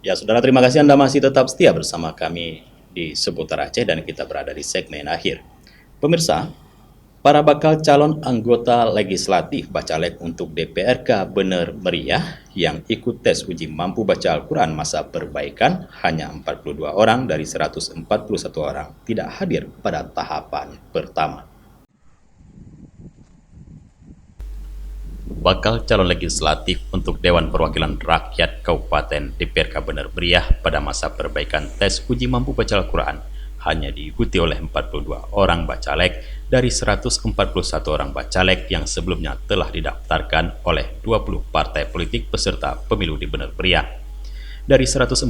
Ya, saudara, terima kasih Anda masih tetap setia bersama kami di Seputar Aceh dan kita berada di segmen akhir. Pemirsa, para bakal calon anggota legislatif Bacalek untuk DPRK Bener Meriah yang ikut tes uji mampu baca Al-Quran masa perbaikan hanya 42 orang dari 141 orang tidak hadir pada tahapan pertama. Bakal calon legislatif untuk Dewan Perwakilan Rakyat Kabupaten DPRK Bener Meriah pada masa perbaikan tes uji mampu baca Al-Quran hanya diikuti oleh 42 orang bacalek dari 141 orang bacalek yang sebelumnya telah didaftarkan oleh 20 partai politik peserta pemilu di Bener Meriah. Dari 141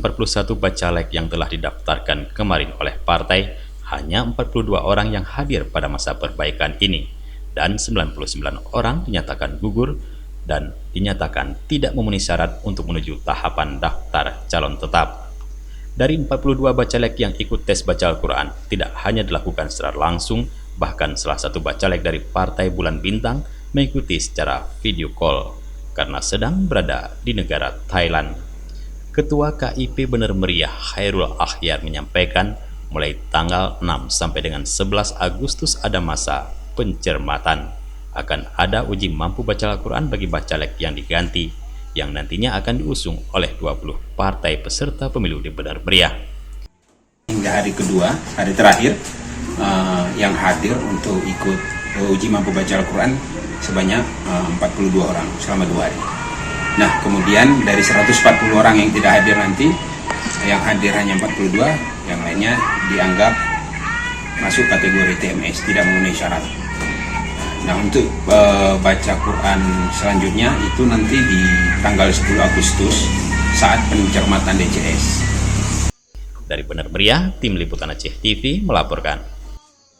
bacalek yang telah didaftarkan kemarin oleh partai, hanya 42 orang yang hadir pada masa perbaikan ini, dan 99 orang dinyatakan gugur dan dinyatakan tidak memenuhi syarat untuk menuju tahapan daftar calon tetap. Dari 42 bacalek yang ikut tes baca Al-Quran, tidak hanya dilakukan secara langsung, bahkan salah satu bacalek dari Partai Bulan Bintang mengikuti secara video call karena sedang berada di negara Thailand. Ketua KIP Bener Meriah Khairul Akhyar menyampaikan mulai tanggal 6 sampai dengan 11 Agustus ada masa pencermatan. Akan ada uji mampu baca Al-Quran bagi bacalek yang diganti, yang nantinya akan diusung oleh 20 partai peserta pemilu di Bener Meriah. Hingga hari kedua, hari terakhir, yang hadir untuk ikut uji mampu baca Al-Quran sebanyak 42 orang selama 2 hari. Nah, kemudian dari 140 orang yang tidak hadir nanti, yang hadir hanya 42, yang lainnya dianggap masuk kategori TMS, tidak memenuhi syarat. Nah, untuk baca Quran selanjutnya itu nanti di tanggal 10 Agustus saat pencermatan DCS. Dari Bener Meriah, Tim Liputan Aceh TV melaporkan.